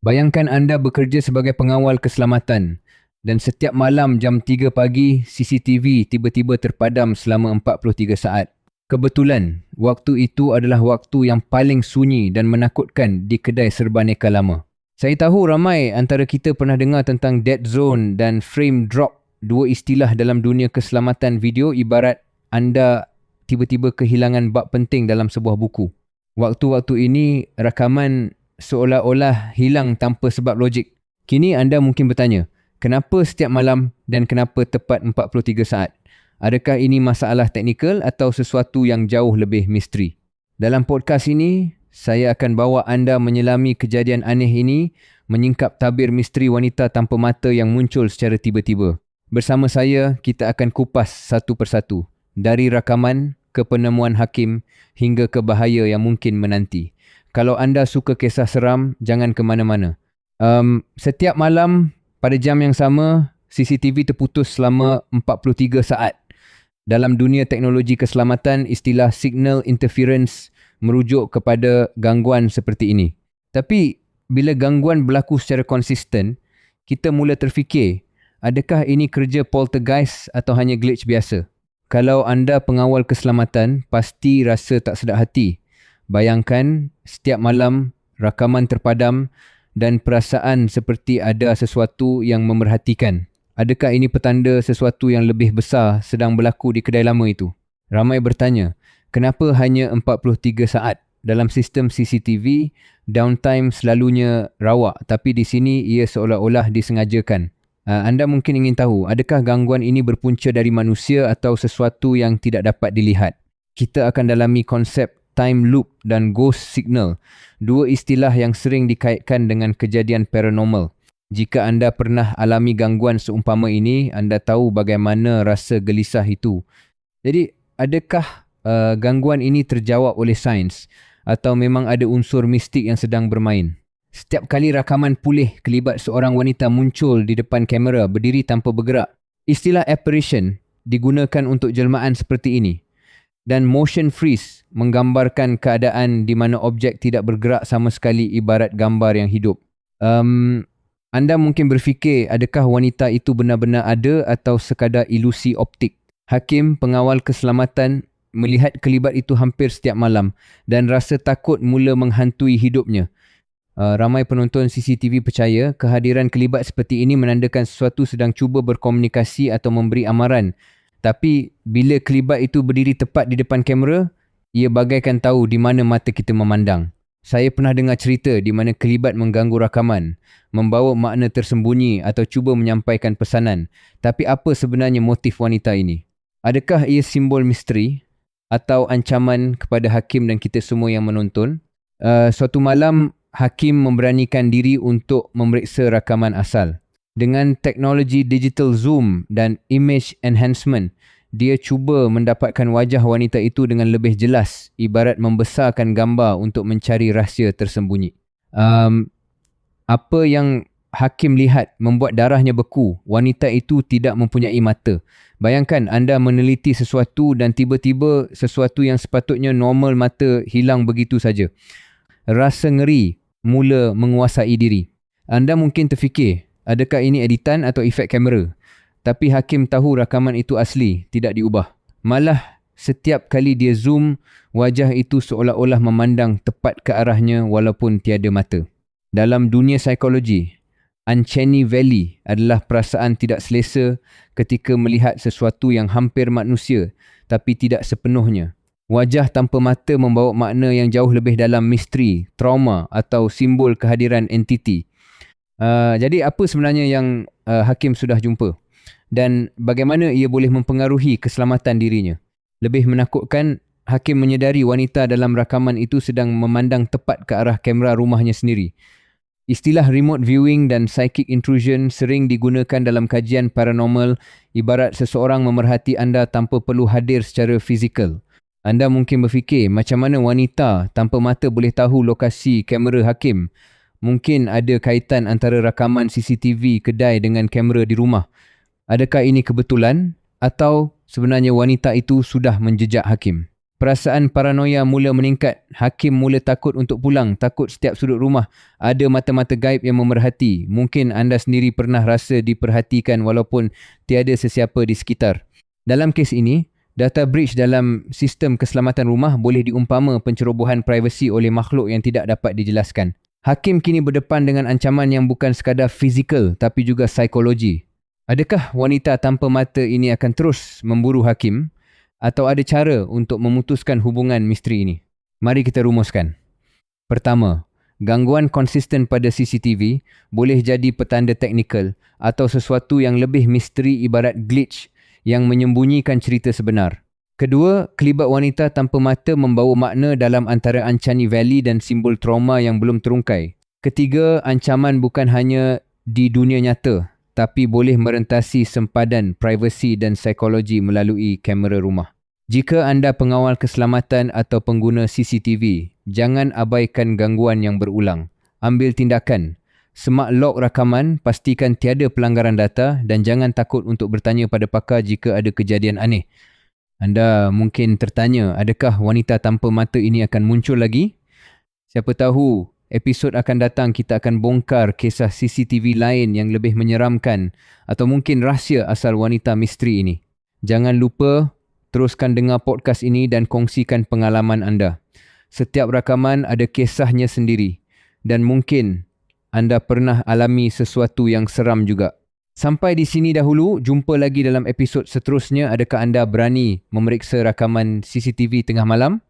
Bayangkan anda bekerja sebagai pengawal keselamatan dan setiap malam jam 3 pagi CCTV tiba-tiba terpadam selama 43 saat. Kebetulan, waktu itu adalah waktu yang paling sunyi dan menakutkan di kedai serbaneka lama. Saya tahu ramai antara kita pernah dengar tentang dead zone dan frame drop, dua istilah dalam dunia keselamatan video ibarat anda tiba-tiba kehilangan bab penting dalam sebuah buku. Waktu-waktu ini, rakaman seolah-olah hilang tanpa sebab logik. Kini anda mungkin bertanya, kenapa setiap malam dan kenapa tepat 43 saat? Adakah ini masalah teknikal atau sesuatu yang jauh lebih misteri? Dalam podcast ini, saya akan bawa anda menyelami kejadian aneh ini, menyingkap tabir misteri wanita tanpa mata yang muncul secara tiba-tiba. Bersama saya, kita akan kupas satu persatu, dari rakaman ke penemuan hakim hingga ke bahaya yang mungkin menanti. Kalau anda suka kisah seram, jangan ke mana-mana. Setiap malam pada jam yang sama, CCTV terputus selama 43 saat. Dalam dunia teknologi keselamatan, istilah signal interference merujuk kepada gangguan seperti ini. Tapi, bila gangguan berlaku secara konsisten, kita mula terfikir, adakah ini kerja poltergeist atau hanya glitch biasa? Kalau anda pengawal keselamatan, pasti rasa tak sedap hati. Bayangkan setiap malam rakaman terpadam dan perasaan seperti ada sesuatu yang memerhatikan. Adakah ini petanda sesuatu yang lebih besar sedang berlaku di kedai lama itu? Ramai bertanya, kenapa hanya 43 saat? Dalam sistem CCTV, downtime selalunya rawak, tapi di sini ia seolah-olah disengajakan. Anda mungkin ingin tahu, adakah gangguan ini berpunca dari manusia atau sesuatu yang tidak dapat dilihat? Kita akan dalami konsep time loop dan ghost signal, dua istilah yang sering dikaitkan dengan kejadian paranormal. Jika anda pernah alami gangguan seumpama ini, anda tahu bagaimana rasa gelisah itu. Jadi, adakah gangguan ini terjawab oleh sains atau memang ada unsur mistik yang sedang bermain? Setiap kali rakaman pulih kelibat seorang wanita muncul di depan kamera berdiri tanpa bergerak, istilah apparition digunakan untuk jelmaan seperti ini. Dan motion freeze menggambarkan keadaan di mana objek tidak bergerak sama sekali ibarat gambar yang hidup. Anda mungkin berfikir adakah wanita itu benar-benar ada atau sekadar ilusi optik? Hakim pengawal keselamatan melihat kelibat itu hampir setiap malam dan rasa takut mula menghantui hidupnya. Ramai penonton CCTV percaya kehadiran kelibat seperti ini menandakan sesuatu sedang cuba berkomunikasi atau memberi amaran. Tapi bila kelibat itu berdiri tepat di depan kamera, ia bagaikan tahu di mana mata kita memandang. Saya pernah dengar cerita di mana kelibat mengganggu rakaman, membawa makna tersembunyi atau cuba menyampaikan pesanan. Tapi apa sebenarnya motif wanita ini? Adakah ia simbol misteri atau ancaman kepada hakim dan kita semua yang menonton? Suatu malam, hakim memberanikan diri untuk memeriksa rakaman asal. Dengan teknologi digital zoom dan image enhancement, dia cuba mendapatkan wajah wanita itu dengan lebih jelas, ibarat membesarkan gambar untuk mencari rahsia tersembunyi. Apa yang hakim lihat membuat darahnya beku. Wanita itu tidak mempunyai mata. Bayangkan anda meneliti sesuatu dan tiba-tiba sesuatu yang sepatutnya normal mata hilang begitu saja. Rasa ngeri mula menguasai diri. Anda mungkin terfikir, adakah ini editan atau efek kamera? Tapi hakim tahu rakaman itu asli, tidak diubah. Malah, setiap kali dia zoom, wajah itu seolah-olah memandang tepat ke arahnya walaupun tiada mata. Dalam dunia psikologi, uncanny valley adalah perasaan tidak selesa ketika melihat sesuatu yang hampir manusia tapi tidak sepenuhnya. Wajah tanpa mata membawa makna yang jauh lebih dalam misteri, trauma atau simbol kehadiran entiti. Jadi apa sebenarnya yang hakim sudah jumpa? Dan bagaimana ia boleh mempengaruhi keselamatan dirinya? Lebih menakutkan, hakim menyedari wanita dalam rakaman itu sedang memandang tepat ke arah kamera rumahnya sendiri. Istilah remote viewing dan psychic intrusion sering digunakan dalam kajian paranormal, ibarat seseorang memerhati anda tanpa perlu hadir secara fizikal. Anda mungkin berfikir macam mana wanita tanpa mata boleh tahu lokasi kamera hakim? Mungkin ada kaitan antara rakaman CCTV kedai dengan kamera di rumah. Adakah ini kebetulan atau sebenarnya wanita itu sudah menjejak hakim? Perasaan paranoia mula meningkat. Hakim mula takut untuk pulang, takut setiap sudut rumah ada mata-mata gaib yang memerhati. Mungkin anda sendiri pernah rasa diperhatikan walaupun tiada sesiapa di sekitar. Dalam kes ini, data breach dalam sistem keselamatan rumah boleh diumpama pencerobohan privasi oleh makhluk yang tidak dapat dijelaskan. Hakim kini berdepan dengan ancaman yang bukan sekadar fizikal tapi juga psikologi. Adakah wanita tanpa mata ini akan terus memburu hakim? Atau ada cara untuk memutuskan hubungan misteri ini? Mari kita rumuskan. Pertama, gangguan konsisten pada CCTV boleh jadi petanda teknikal atau sesuatu yang lebih misteri ibarat glitch yang menyembunyikan cerita sebenar. Kedua, kelibat wanita tanpa mata membawa makna dalam antara Uncanny Valley dan simbol trauma yang belum terungkai. Ketiga, ancaman bukan hanya di dunia nyata tapi boleh merentasi sempadan privasi dan psikologi melalui kamera rumah. Jika anda pengawal keselamatan atau pengguna CCTV, jangan abaikan gangguan yang berulang. Ambil tindakan. Semak log rakaman, pastikan tiada pelanggaran data dan jangan takut untuk bertanya pada pakar jika ada kejadian aneh. Anda mungkin tertanya, adakah wanita tanpa mata ini akan muncul lagi? Siapa tahu episod akan datang kita akan bongkar kisah CCTV lain yang lebih menyeramkan atau mungkin rahsia asal wanita misteri ini. Jangan lupa teruskan dengar podcast ini dan kongsikan pengalaman anda. Setiap rakaman ada kisahnya sendiri dan mungkin anda pernah alami sesuatu yang seram juga. Sampai di sini dahulu, jumpa lagi dalam episod seterusnya. Adakah anda berani memeriksa rakaman CCTV tengah malam?